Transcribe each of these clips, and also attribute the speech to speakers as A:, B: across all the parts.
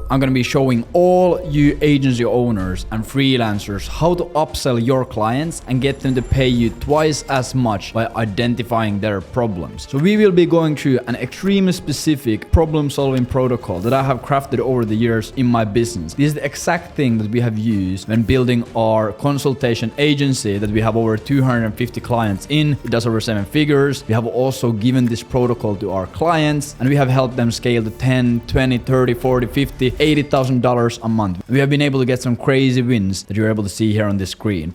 A: I'm gonna be showing all you agency owners and freelancers how to upsell your clients and get them to pay you twice as much by identifying their problems. So we will be going through an extremely specific problem-solving protocol that I have crafted over the years in my business. This is the exact thing that we have used when building our consultation agency that we have over 250 clients in. It does over 7 figures. We have also given this protocol to our clients and we have helped them scale to 10, 20, 30, 40, 50, $80,000 a month. We have been able to get some crazy wins that you're able to see here on the screen.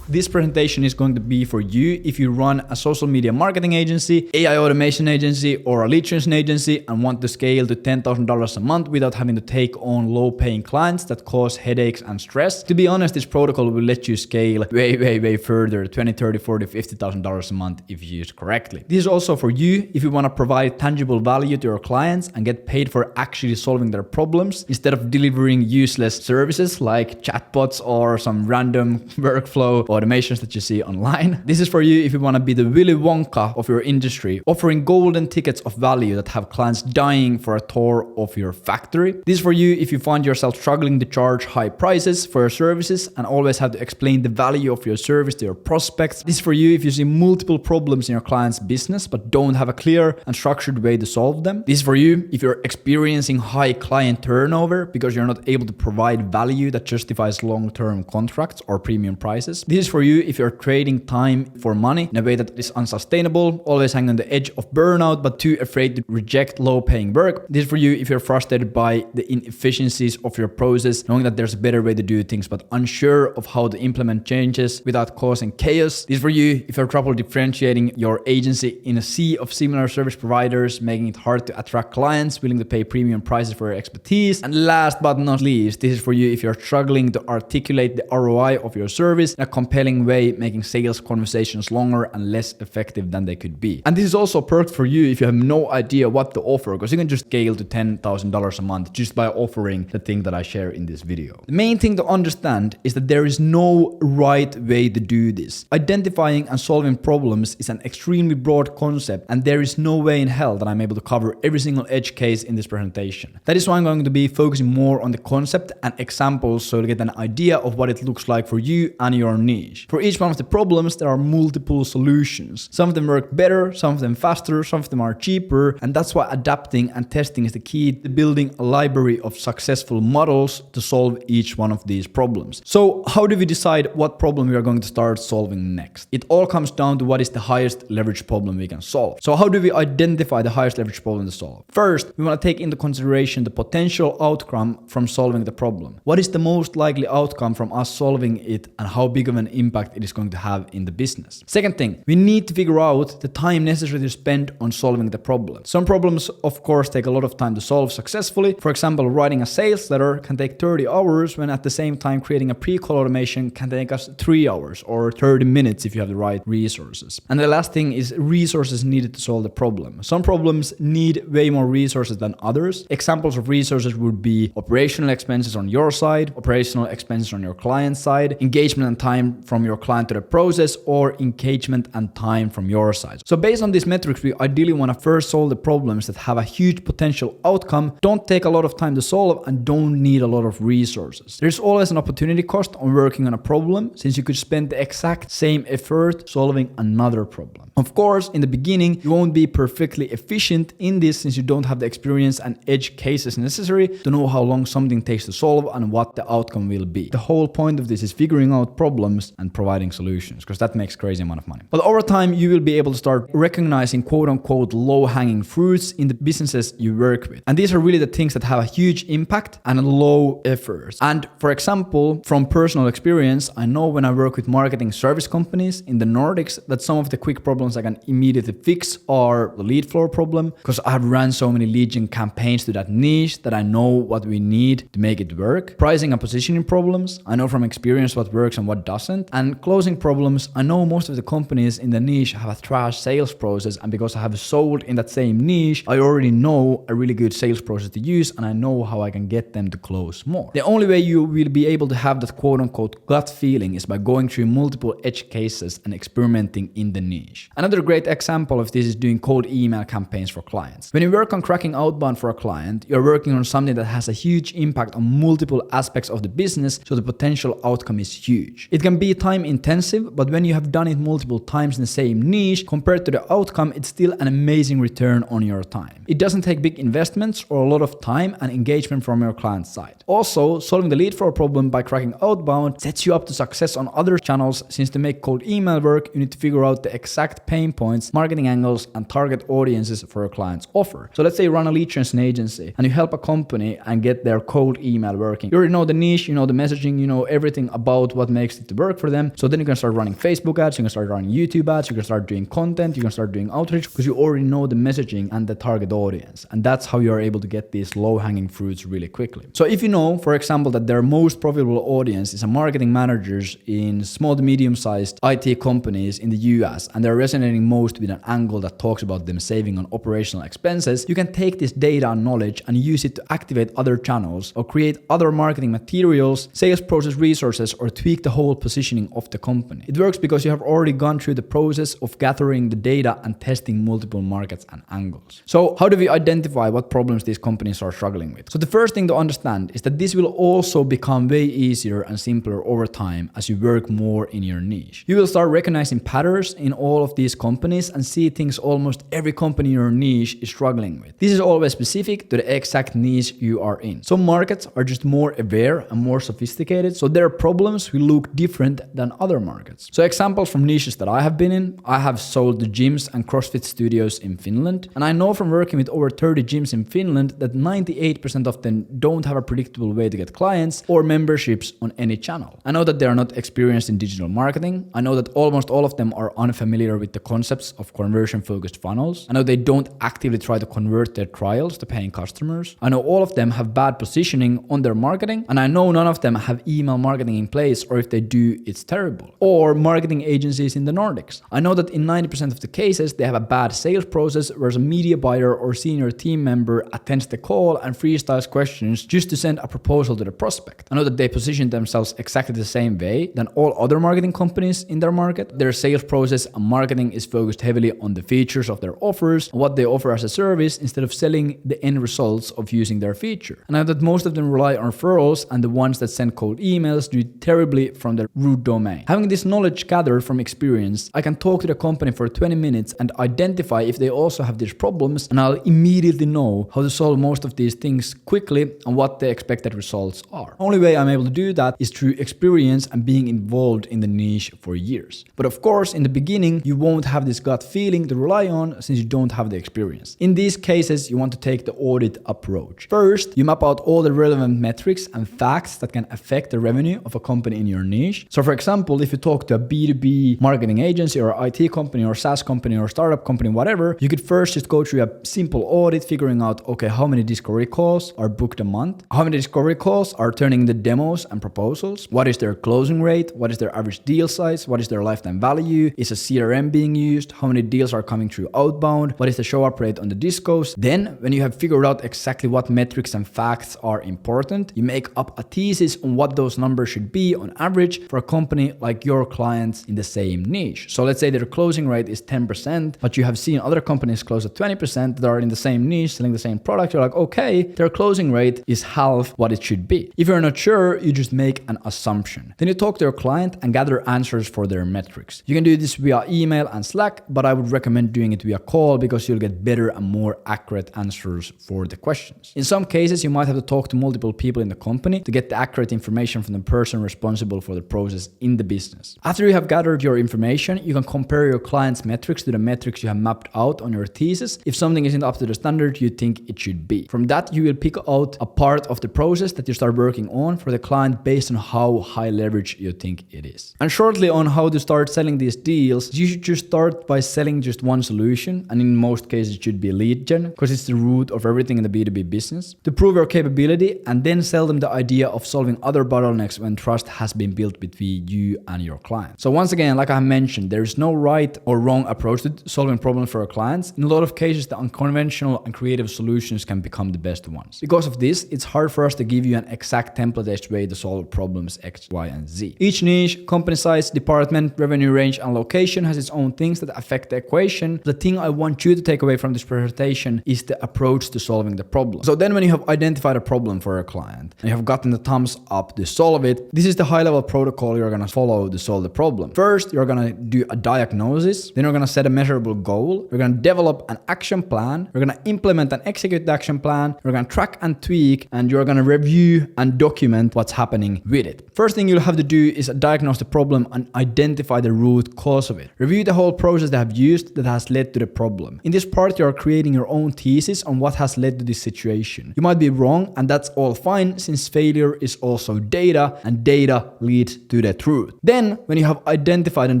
A: This presentation is going to be for you if you run a social media marketing agency, AI automation agency, or a lead generation agency and want to scale to $10,000 a month without having to take on low-paying clients that cause headaches and stress. To be honest, this protocol will let you scale way further, $20,000, $30,000, $40,000, $50,000 a month if used correctly. This is also for you if you want to provide tangible value to your clients and get paid for actually solving their problems instead of delivering useless services like chatbots or some random workflow automations that you see online. This is for you if you want to be the Willy Wonka of your industry, offering golden tickets of value that have clients dying for a tour of your factory. This is for you if you find yourself struggling to charge high prices for your services and always have to explain the value of your service to your prospects. This is for you if you see multiple problems in your client's business but don't have a clear and structured way to solve them. This is for you if you're experiencing high client turnover because you're not able to provide value that justifies long-term contracts or premium prices. This is for you if you're trading time for money in a way that is unsustainable, always hanging on the edge of burnout but too afraid to reject low-paying work. This is for you if you're frustrated by the inefficiencies of your process, knowing that there's a better way to do things but unsure of how to implement changes without causing chaos. This is for you if you're trouble differentiating your agency in a sea of similar service providers, making it hard to attract clients willing to pay premium prices for your expertise. And last but not least, this is for you if you're struggling to articulate the ROI of your service in a compelling way, making sales conversations longer and less effective than they could be. And this is also perfect for you if you have no idea what to offer, because you can just scale to $10,000 a month just by offering the thing that I share in this video. The main thing to understand is that there is no right way to do this. Identifying and solving problems is an extremely broad concept and there is no way in hell that I'm able to cover every single edge case in this presentation. That is why I'm going to be focusing more on the concept and examples so to get an idea of what it looks like for you and your niche. For each one of the problems, there are multiple solutions. Some of them work better, some of them faster, some of them are cheaper, and that's why adapting and testing is the key to building a library of successful models to solve each one of these problems. So how do we decide what problem we are going to start solving next? It all comes down to what is the highest leverage problem we can solve. So how do we identify the highest leverage problem to solve? First, we want to take into consideration the potential outcome from solving the problem. What is the most likely outcome from us solving it and how big of an impact it is going to have in the business? Second thing, we need to figure out the time necessary to spend on solving the problem. Some problems, of course, take a lot of time to solve successfully. For example, writing a sales letter can take 30 hours when at the same time creating a pre-call automation can take us 3 hours or 30 minutes if you have the right resources. And the last thing is resources needed to solve the problem. Some problems need way more resources than others. Examples of resources would be operational expenses on your side, operational expenses on your client side, engagement and time from your client to the process, or engagement and time from your side. So based on these metrics, we ideally want to first solve the problems that have a huge potential outcome, don't take a lot of time to solve, and don't need a lot of resources. There's always an opportunity cost on working on a problem, since you could spend the exact same effort solving another problem. Of course, in the beginning, you won't be perfectly efficient in this since you don't have the experience and edge cases necessary to know how long something takes to solve and what the outcome will be. The whole point of this is figuring out problems and providing solutions, because that makes crazy amount of money. But over time, you will be able to start recognizing quote-unquote low-hanging fruits in the businesses you work with. And these are really the things that have a huge impact and low effort. And for example, from personal experience, I know when I work with marketing service companies in the Nordics that some of the quick problems I can immediately fix are the lead flow problem, because I have ran so many lead gen campaigns to that niche that I know what we need to make it work. Pricing and positioning problems, I know from experience what works and what doesn't. 100%. And closing problems, I know most of the companies in the niche have a trash sales process, and because I have sold in that same niche, I already know a really good sales process to use, and I know how I can get them to close more. The only way you will be able to have that quote-unquote gut feeling is by going through multiple edge cases and experimenting in the niche. Another great example of this is doing cold email campaigns for clients. When you work on cracking outbound for a client, you're working on something that has a huge impact on multiple aspects of the business, so the potential outcome is huge. It can be time intensive, but when you have done it multiple times in the same niche, compared to the outcome, it's still an amazing return on your time. It doesn't take big investments or a lot of time and engagement from your client side. Also, solving the lead flow problem by cracking outbound sets you up to success on other channels, since to make cold email work, you need to figure out the exact pain points, marketing angles, and target audiences for your client's offer. So let's say you run a lead generation agency and you help a company and get their cold email working. You already know the niche, you know the messaging, you know everything about what makes it to work for them. So then you can start running Facebook ads, you can start running YouTube ads, you can start doing content, you can start doing outreach, because you already know the messaging and the target audience. And that's how you are able to get these low-hanging fruits really quickly. So if you know, for example, that their most profitable audience is a marketing managers in small to medium-sized IT companies in the US, and they're resonating most with an angle that talks about them saving on operational expenses, you can take this data and knowledge and use it to activate other channels or create other marketing materials, sales process resources, or tweak the whole positioning of the company. It works because you have already gone through the process of gathering the data and testing multiple markets and angles. So how do we identify what problems these companies are struggling with? So the first thing to understand is that this will also become way easier and simpler over time as you work more in your niche. You will start recognizing patterns in all of these companies and see things almost every company in your niche is struggling with. This is always specific to the exact niche you are in. Some markets are just more aware and more sophisticated, so their problems will look different than other markets. So examples from niches that I have been in, I have sold to gyms and CrossFit studios in Finland, and I know from working with over 30 gyms in Finland that 98% of them don't have a predictable way to get clients or memberships on any channel. I know that they are not experienced in digital marketing. I know that almost all of them are unfamiliar with the concepts of conversion-focused funnels. I know they don't actively try to convert their trials to paying customers. I know all of them have bad positioning on their marketing, and I know none of them have email marketing in place, or if they do, it's terrible. Or marketing agencies in the Nordics. I know that in 90% of the cases, they have a bad sales process, whereas a media buyer or senior team member attends the call and freestyles questions just to send a proposal to the prospect. I know that they position themselves exactly the same way than all other marketing companies in their market. Their sales process and marketing is focused heavily on the features of their offers and what they offer as a service, instead of selling the end results of using their feature. And I know that most of them rely on referrals, and the ones that send cold emails do it terribly from their root domain. Having this knowledge gathered from experience, I can talk to the company for 20 minutes and identify if they also have these problems, and I'll immediately know how to solve most of these things quickly and what the expected results are. The only way I'm able to do that is through experience and being involved in the niche for years. But of course, in the beginning, you won't have this gut feeling to rely on since you don't have the experience. In these cases, you want to take the audit approach. First, you map out all the relevant metrics and facts that can affect the revenue of a company in your niche. So for example, if you talk to a B2B marketing agency or IT company or SaaS company or startup company, whatever, you could first just go through a simple audit, figuring out, okay, how many discovery calls are booked a month? How many discovery calls are turning into demos and proposals? What is their closing rate? What is their average deal size? What is their lifetime value? Is a CRM being used? How many deals are coming through outbound? What is the show up rate on the discos? Then, when you have figured out exactly what metrics and facts are important, you make up a thesis on what those numbers should be on average for a company like your clients in the same niche. So let's say their closing rate is 10%, but you have seen other companies close at 20% that are in the same niche, selling the same product. You're like, okay, their closing rate is half what it should be. If you're not sure, you just make an assumption. Then you talk to your client and gather answers for their metrics. You can do this via email and Slack, but I would recommend doing it via call because you'll get better and more accurate answers for the questions. In some cases, you might have to talk to multiple people in the company to get the accurate information from the person responsible for the process in the business. After you have gathered your information, you can compare your client's metrics to the metrics you have mapped out on your thesis if something isn't up to the standard you think it should be. From that, you will pick out a part of the process that you start working on for the client based on how high leverage you think it is. And shortly on how to start selling these deals, you should just start by selling just one solution, and in most cases it should be lead gen, because it's the root of everything in the B2B business, to prove your capability, and then sell them the idea of solving other bottlenecks when trust has been built between be you and your client. So once again, like I mentioned, there is no right or wrong approach to solving problems for our clients. In a lot of cases, the unconventional and creative solutions can become the best ones. Because of this, it's hard for us to give you an exact template-edged way to solve problems X, Y, and Z. Each niche, company size, department, revenue range, and location has its own things that affect the equation. The thing I want you to take away from this presentation is the approach to solving the problem. So then when you have identified a problem for a client and you have gotten the thumbs up to solve it, this is the high-level protocol you're going to follow to solve the problem. First, you're going to do a diagnosis. Then you're going to set a measurable goal. You're going to develop an action plan. You're going to implement and execute the action plan. You're going to track and tweak, and you're going to review and document what's happening with it. First thing you'll have to do is diagnose the problem and identify the root cause of it. Review the whole process they have used that has led to the problem. In this part, you are creating your own thesis on what has led to this situation. You might be wrong, and that's all fine, since failure is also data, and data leads to the truth. Then, when you have identified and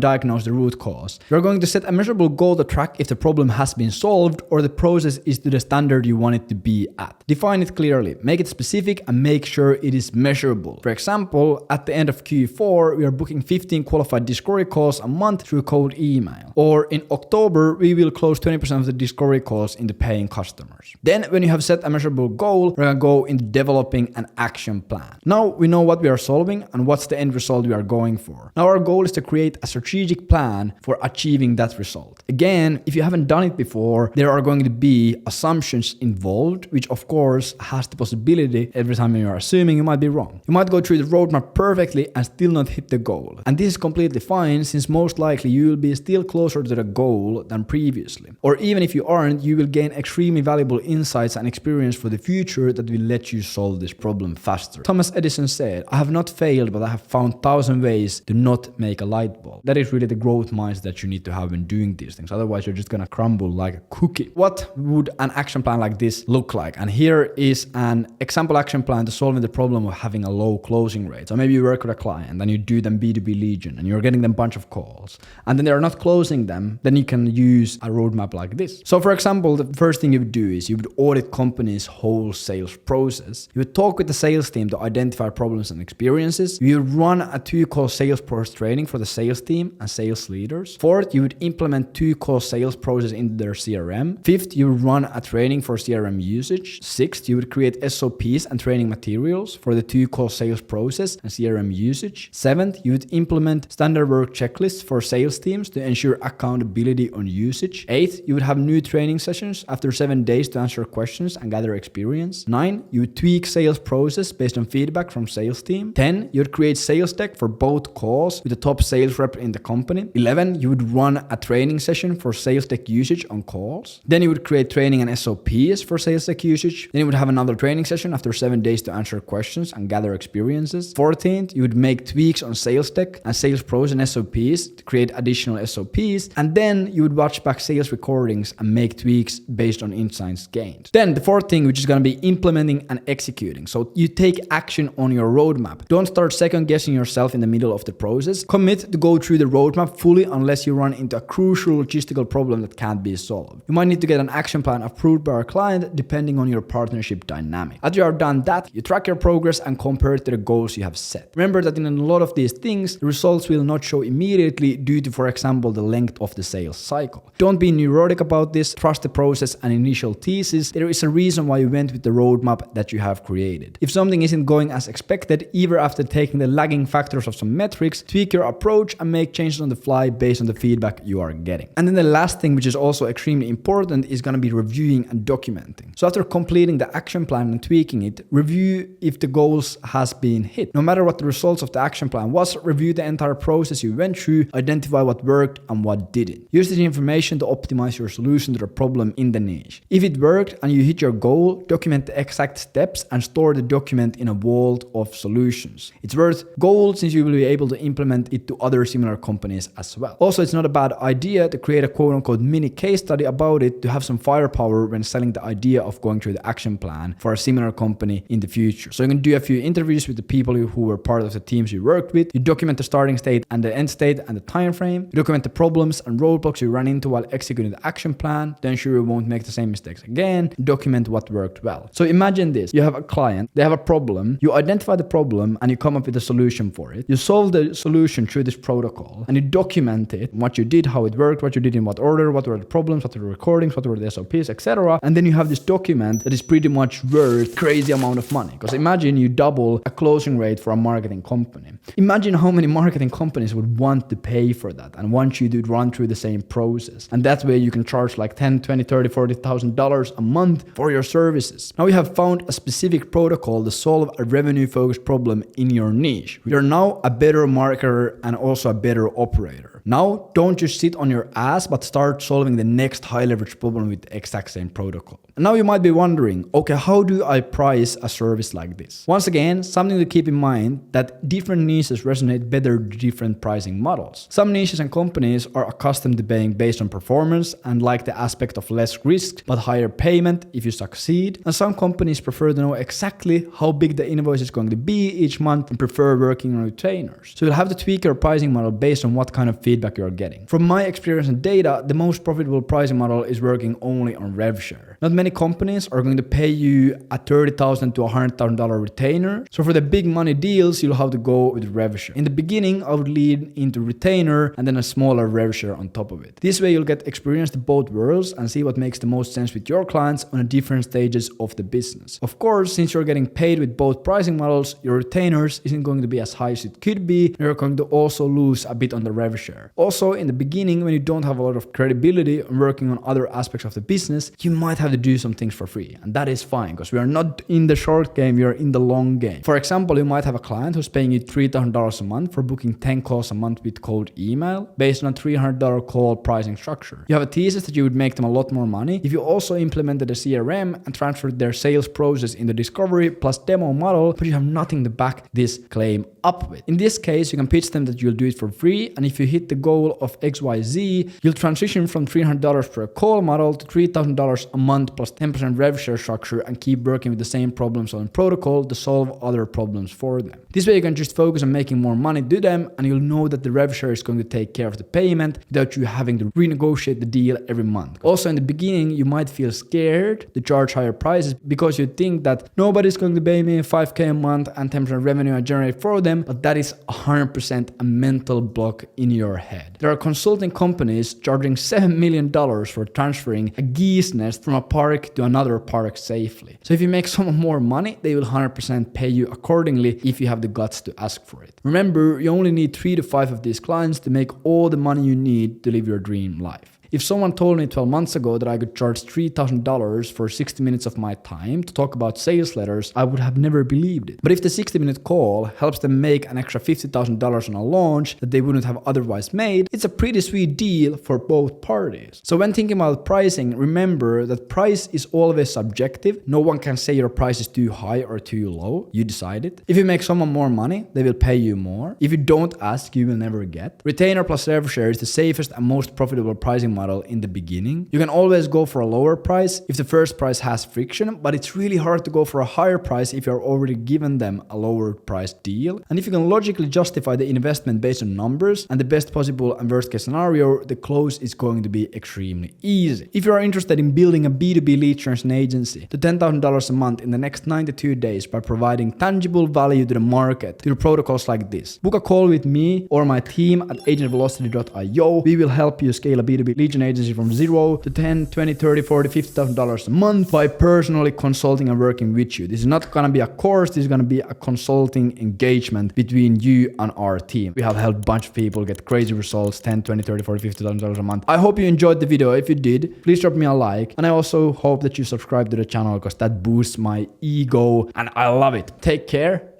A: diagnosed the root cause, you're going to set a measurable goal to track if the problem has been solved or the process is to the standard you want it to be at. Define it clearly, make it specific, and make sure it is measurable. For example, at the end of Q4, we are booking 15 qualified discovery calls a month through cold email. Or in October, we will close 20% of the discovery calls into paying customers. Then, when you have set a measurable goal, we're going to go into developing an action plan. Now we know what we are solving and what's the end result we are going for. Now our goal is to create a strategic plan for achieving that result. Again, if you haven't done it before, there are going to be assumptions involved, which of course has the possibility every time you are assuming you might be wrong. You might go through the roadmap perfectly and still not hit the goal. And this is completely fine, since most likely you will be still closer to the goal than previously. Or even if you aren't, you will gain extremely valuable insights and experience for the future that will let you solve this problem faster. Thomas Edison said, "I have not failed, but I have found 1,000 ways to not make a light bulb." That is really the growth mindset that you need to have when doing these things. Otherwise, you're just gonna crumble like a cookie. What would an action plan like this look like? And here is an example action plan to solving the problem of having a low closing rate. So maybe you work with a client and you do them B2B legion and you're getting them a bunch of calls, and then they're not closing them. Then you can use a roadmap like this. So for example, the first thing you would do is you would audit company's whole sales process. You would talk with the sales team to identify problems and experiences. You would run a 2-call sales process training for the sales team and sales leaders. Fourth, you would implement 2-call sales process into their CRM. Fifth, you would run a training for CRM usage. Sixth, you would create SOPs and training materials for the 2-call sales process and CRM usage. Seventh, you would implement standard work checklists for sales teams to ensure accountability on usage. Eighth, you would have new training sessions after 7 days to answer questions and gather experience. 9, you would tweak sales process based on feedback from sales team. 10, you would create sales deck for both calls with the top sales rep in the company. 11, you would run a training session for sales deck usage on calls. Then you would create training and SOPs for sales deck usage. Then you would have another training session after 7 days to answer questions and gather experiences. 14th, you would make tweaks on sales deck and sales pros and SOPs to create additional SOPs. And then you would watch back sales recordings and make tweaks based on insights gained. Then the fourth thing, which is going to be implementing and executing. So you take action on your roadmap. Don't start second guessing yourself in the middle of the process. Commit to go through the roadmap fully unless you run into a crucial logistical problem that can't be solved. You might need to get an action plan approved by our client depending on your partnership dynamic. After you have done that, you track your progress and compare it to the goals you have set. Remember that in a lot of these things, the results will not show immediately due to, for example, the length of the sales cycle. Don't be neurotic about this. Trust the process and initial thesis. There is a reason why you went with the roadmap that you have created. If something isn't going as expected, even after taking the lagging factors of some metrics, tweak your approach and make changes on the fly based on the feedback you are getting. And then the last thing, which is also extremely important, is going to be reviewing and documenting. So after completing the action plan and tweaking it, review if the goals has been hit. No matter what the results of the action plan was, review the entire process you went through, identify what worked and what didn't. Use this information to optimize your solution to the problem in the niche. If it worked and you hit your goal, document the exact steps and store the document in a vault of solutions. It's worth gold since you will be able to implement it to other similar companies as well. Also, it's not a bad idea to create a quote-unquote mini case study about it to have some firepower when selling the idea of going through the action plan for a similar company in the future. So you can do a few interviews with the people who were part of the teams you worked with. You document the starting state and the end state and the time frame. You document the problems and roadblocks you ran into while executing the action plan to ensure you won't make the same mistakes again. Document what worked well. So imagine this. You have a client, they have a problem, you identify the problem and you come up with a solution for it. it, you solve the solution through this protocol and you document it, what you did, how it worked, what you did in what order, what were the problems, what were the recordings, what were the SOPs, etc. And then you have this document that is pretty much worth crazy amount of money. Because imagine you double a closing rate for a marketing company. Imagine how many marketing companies would want to pay for that and want you to run through the same process. And that way you can charge like $10, $20, $30, $40,000 a month for your services. Now we have found a specific protocol to solve a revenue-focused problem in your niche. You're now a better marketer and also a better operator. Now, don't just sit on your ass, but start solving the next high leverage problem with the exact same protocol. And now you might be wondering, okay, how do I price a service like this? Once again, something to keep in mind that different niches resonate better with different pricing models. Some niches and companies are accustomed to paying based on performance and like the aspect of less risk, but higher payment if you succeed. And some companies prefer to know exactly how big the invoice is going to be each month and prefer working on retainers. So you'll have to tweak your pricing model based on what kind of feedback you're getting. From my experience and data, the most profitable pricing model is working only on rev share. Not many companies are going to pay you a $30,000 to $100,000 retainer. So for the big money deals, you'll have to go with rev share. In the beginning, I would lean into retainer and then a smaller rev share on top of it. This way you'll get experience to both worlds and see what makes the most sense with your clients on the different stages of the business. Of course, since you're getting paid with both pricing models, your retainers isn't going to be as high as it could be, and you're going to also lose a bit on the rev share. Also, in the beginning, when you don't have a lot of credibility and working on other aspects of the business, you might have to do some things for free. And that is fine, because we are not in the short game, we are in the long game. For example, you might have a client who's paying you $3,000 a month for booking 10 calls a month with cold email based on a $300 call pricing structure. You have a thesis that you would make them a lot more money if you also implemented a CRM and transferred their sales process into discovery plus demo model, but you have nothing to back this claim up with. In this case, you can pitch them that you'll do it for free, and if you hit the goal of XYZ, you'll transition from $300 per call model to $3,000 a month plus 10% rev share structure and keep working with the same problem solving protocol to solve other problems for them. This way you can just focus on making more money to them, and you'll know that the rev share is going to take care of the payment without you having to renegotiate the deal every month. Also, in the beginning, you might feel scared to charge higher prices because you think that nobody's going to pay me $5,000 a month and 10% revenue I generate for them, but that is 100% a mental block in your head. There are consulting companies charging $7 million for transferring a geese nest from a park to another park safely. So if you make someone more money, they will 100% pay you accordingly if you have the guts to ask for it. Remember, you only need 3 to 5 of these clients to make all the money you need to live your dream life. If someone told me 12 months ago that I could charge $3,000 for 60 minutes of my time to talk about sales letters, I would have never believed it. But if the 60-minute call helps them make an extra $50,000 on a launch that they wouldn't have otherwise made, it's a pretty sweet deal for both parties. So when thinking about pricing, remember that price is always subjective. No one can say your price is too high or too low. You decide it. If you make someone more money, they will pay you more. If you don't ask, you will never get. Retainer plus rev share is the safest and most profitable pricing model in the beginning. You can always go for a lower price if the first price has friction, but it's really hard to go for a higher price if you're already given them a lower price deal. And if you can logically justify the investment based on numbers and the best possible and worst case scenario, the close is going to be extremely easy. If you are interested in building a B2B lead generation agency to $10,000 a month in the next 92 days by providing tangible value to the market through protocols like this, book a call with me or my team at agentvelocity.io. We will help you scale a B2B lead generation agency from $0 to $10, $20, $30, $40, $50,000 a month by personally consulting and working with you. This is not going to be a course. This is going to be a consulting engagement between you and our team. We have helped a bunch of people get crazy results, $10, $20, $30, $40, $50,000 a month. I hope you enjoyed the video. If you did, please drop me a like. And I also hope that you subscribe to the channel because that boosts my ego and I love it. Take care.